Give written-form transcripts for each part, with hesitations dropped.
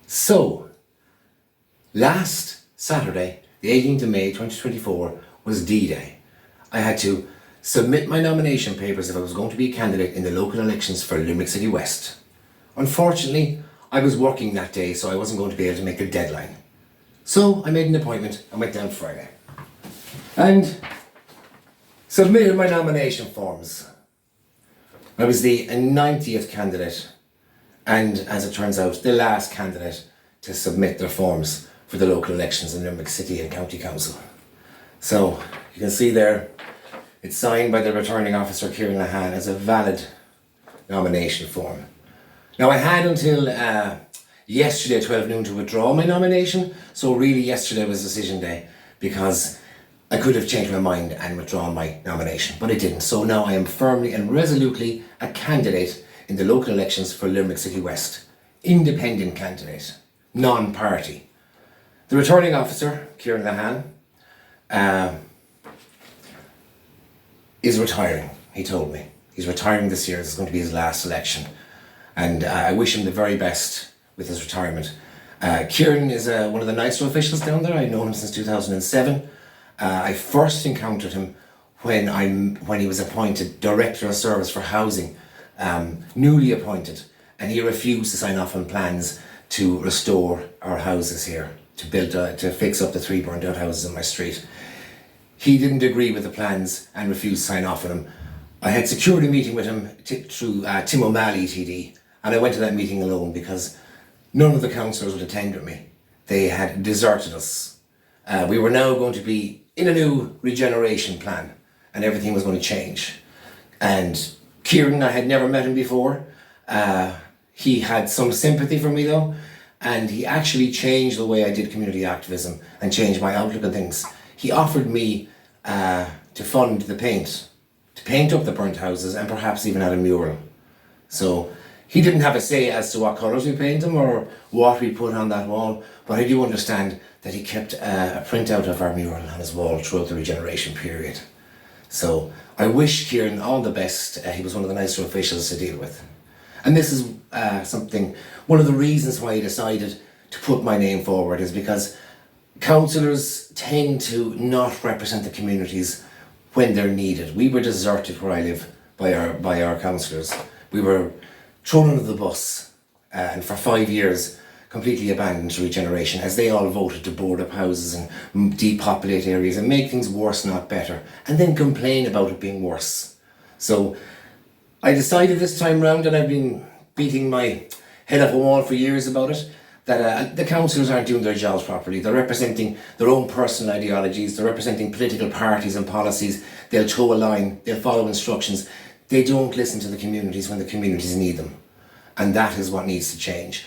So, last Saturday, the 18th of May 2024, was D-Day. I had to submit my nomination papers if I was going to be a candidate in the local elections for Limerick City West. Unfortunately, I was working that day, so I wasn't going to be able to make the deadline. So I made an appointment and went down Friday and submitted my nomination forms. I was the 90th candidate, and as it turns out, the last candidate to submit their forms for the local elections in Limerick City and County Council. So you can see there, it's signed by the returning officer Kieran Lahan as a valid nomination form. Now I had until yesterday at 12 noon to withdraw my nomination, so really yesterday was decision day, because I could have changed my mind and withdrawn my nomination, but I didn't. So now I am firmly and resolutely a candidate in the local elections for Limerick City West. Independent candidate, non-party. The returning officer, Kieran Lahan, is retiring, he told me. He's retiring this year. This is going to be his last election. And I wish him the very best with his retirement. Kieran is one of the nicer officials down there. I've known him since 2007. I first encountered him when he was appointed Director of Service for Housing, newly appointed, and he refused to sign off on plans to restore our houses here, to fix up the 3 burned out houses in my street. He didn't agree with the plans and refused to sign off on them. I had secured a meeting with him through Tim O'Malley TD, and I went to that meeting alone because none of the councillors would attend with me. They had deserted us. We were now going to be in a new regeneration plan, and everything was going to change. And Kieran, I had never met him before. He had some sympathy for me though, and he actually changed the way I did community activism and changed my outlook on things. He offered me to fund the paint, to paint up the burnt houses and perhaps even add a mural. So he didn't have a say as to what colours we paint them or what we put on that wall, but I do understand that he kept a printout of our mural on his wall throughout the regeneration period. So I wish Kieran all the best. He was one of the nicer officials to deal with. And this is one of the reasons why he decided to put my name forward, is because councillors tend to not represent the communities when they're needed. We were deserted where I live by our councillors. We were thrown under the bus and for 5 years completely abandoned to regeneration, as they all voted to board up houses and depopulate areas and make things worse, not better, and then complain about it being worse. So I decided this time round, and I've been beating my head up a wall for years about it, that the councillors aren't doing their jobs properly. They're representing their own personal ideologies, they're representing political parties and policies. They'll toe a line, they'll follow instructions. They don't listen to the communities when the communities need them. And that is what needs to change.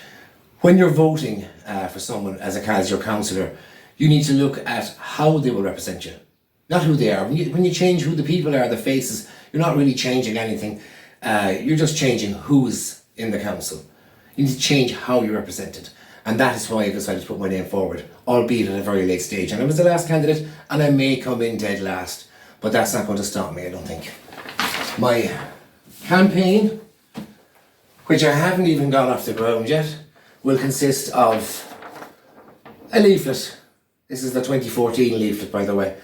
When you're voting for someone as your councillor, you need to look at how they will represent you, not who they are. When you change who the people are, the faces, you're not really changing anything. You're just changing who's in the council. You need to change how you're represented. And that is why I decided to put my name forward, albeit at a very late stage. And I was the last candidate, and I may come in dead last, but that's not going to stop me, I don't think. My campaign, which I haven't even got off the ground yet, will consist of a leaflet. This is the 2014 leaflet, by the way.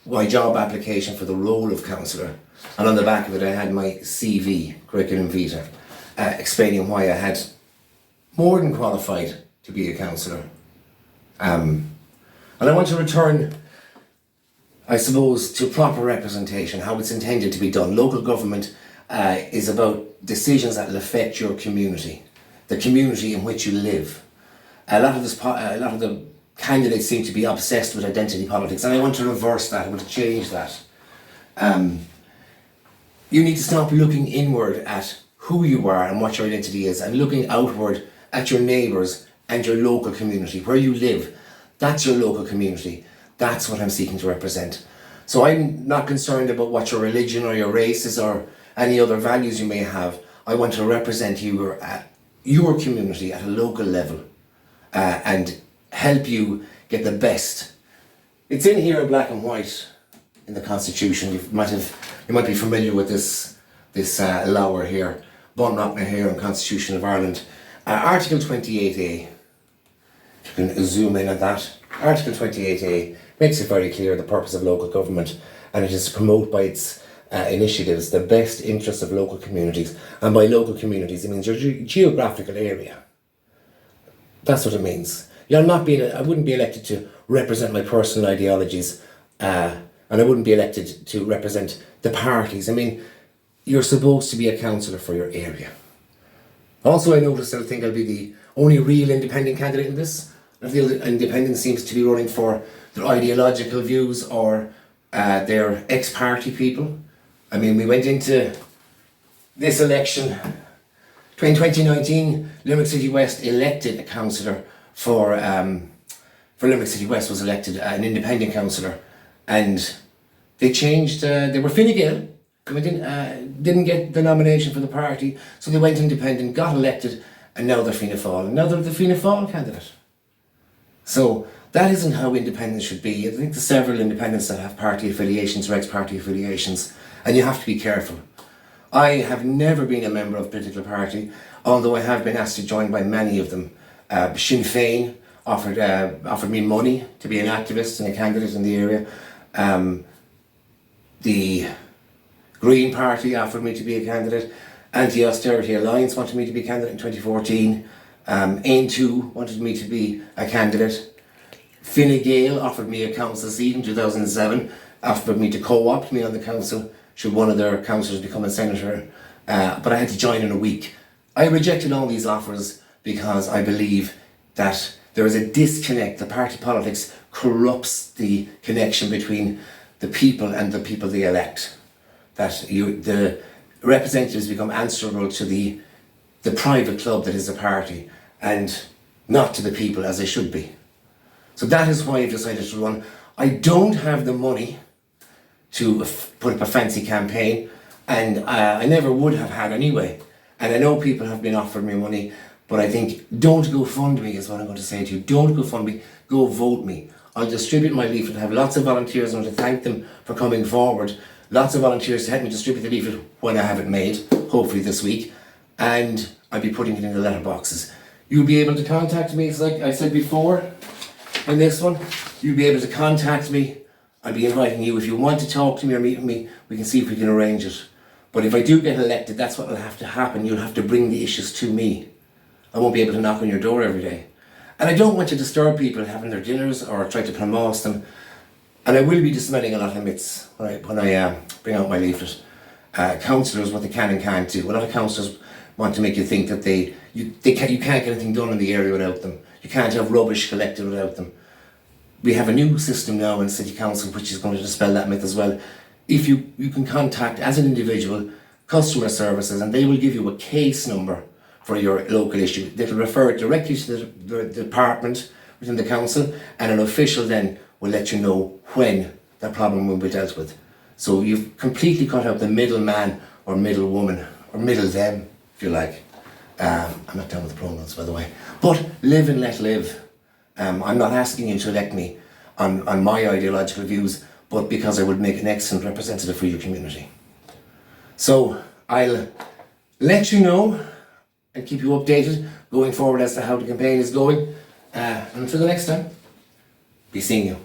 My job application for the role of councillor. And on the back of it I had my CV, curriculum vitae, explaining why I had more than qualified to be a councillor. And I want to return, I suppose, to proper representation, how it's intended to be done. Local government is about decisions that will affect your community, the community in which you live. A lot of the candidates seem to be obsessed with identity politics, and I want to reverse that. I want to change that. You need to stop looking inward at who you are and what your identity is, and looking outward at your neighbours and your local community, where you live. That's your local community. That's what I'm seeking to represent. So I'm not concerned about what your religion or your race is or any other values you may have. I want to represent you at your community at a local level and help you get the best. It's in here in black and white in the Constitution. You might be familiar with this lower here, Bun Rock na here in Constitution of Ireland. Article 28A, you can zoom in on that. Article 28A makes it very clear the purpose of local government, and it is to promote by its initiatives the best interests of local communities. And by local communities, it means your geographical area. That's what it means. I wouldn't be elected to represent my personal ideologies, and I wouldn't be elected to represent the parties. I mean, you're supposed to be a councillor for your area. Also, I noticed that I think I'll be the only real independent candidate in this. I feel that independent seems to be running for their ideological views or their ex-party people. I mean, we went into this election, 2019, Limerick City West elected a councillor for Limerick City West was elected an independent councillor, and they changed, they were Fine Gael, didn't get the nomination for the party, so they went independent, got elected, and now they're Fianna Fáil, and now they're the Fianna Fáil candidate. So that isn't how independence should be. I think there's several independents that have party affiliations or ex-party affiliations, and you have to be careful. I have never been a member of a particular party, although I have been asked to join by many of them. Sinn Féin offered me money to be an activist and a candidate in the area. The Green Party offered me to be a candidate. Anti-Austerity Alliance wanted me to be a candidate in 2014. Ain 2 wanted me to be a candidate. Fine Gael offered me a council seat in 2007, offered me to co-opt me on the council should one of their councillors become a senator, but I had to join in a week. I rejected all these offers because I believe that there is a disconnect. The party politics corrupts the connection between the people and the people they elect. That the representatives become answerable to the private club that is the party and not to the people as they should be. So that is why I've decided to run. I don't have the money to put up a fancy campaign, and I never would have had anyway. And I know people have been offering me money, but I think don't go fund me is what I'm going to say to you. Don't go fund me, go vote me. I'll distribute my leaflet. I have lots of volunteers. I want to thank them for coming forward. Lots of volunteers to help me distribute the leaflet when I have it made, hopefully this week. And I'll be putting it in the letterboxes. You'll be able to contact me, as like I said before, in this one. You'll be able to contact me. I'll be inviting you. If you want to talk to me or meet with me, we can see if we can arrange it. But if I do get elected, that's what will have to happen. You'll have to bring the issues to me. I won't be able to knock on your door every day. And I don't want to disturb people having their dinners or try to promote them. And I will be dispelling a lot of myths when I bring out my leaflet. Councillors, what they can and can't do. A lot of councillors want to make you think that you can't get anything done in the area without them. You can't have rubbish collected without them. We have a new system now in City Council which is going to dispel that myth as well. If you can contact, as an individual, customer services, and they will give you a case number for your local issue. They'll refer it directly to the department within the council, and an official then will let you know when that problem will be dealt with. So you've completely cut out the middleman or middle woman, or middle them, if you like. I'm not down with the pronouns, by the way. But live and let live. I'm not asking you to elect me on my ideological views, but because I would make an excellent representative for your community. So I'll let you know and keep you updated going forward as to how the campaign is going. And until the next time, be seeing you.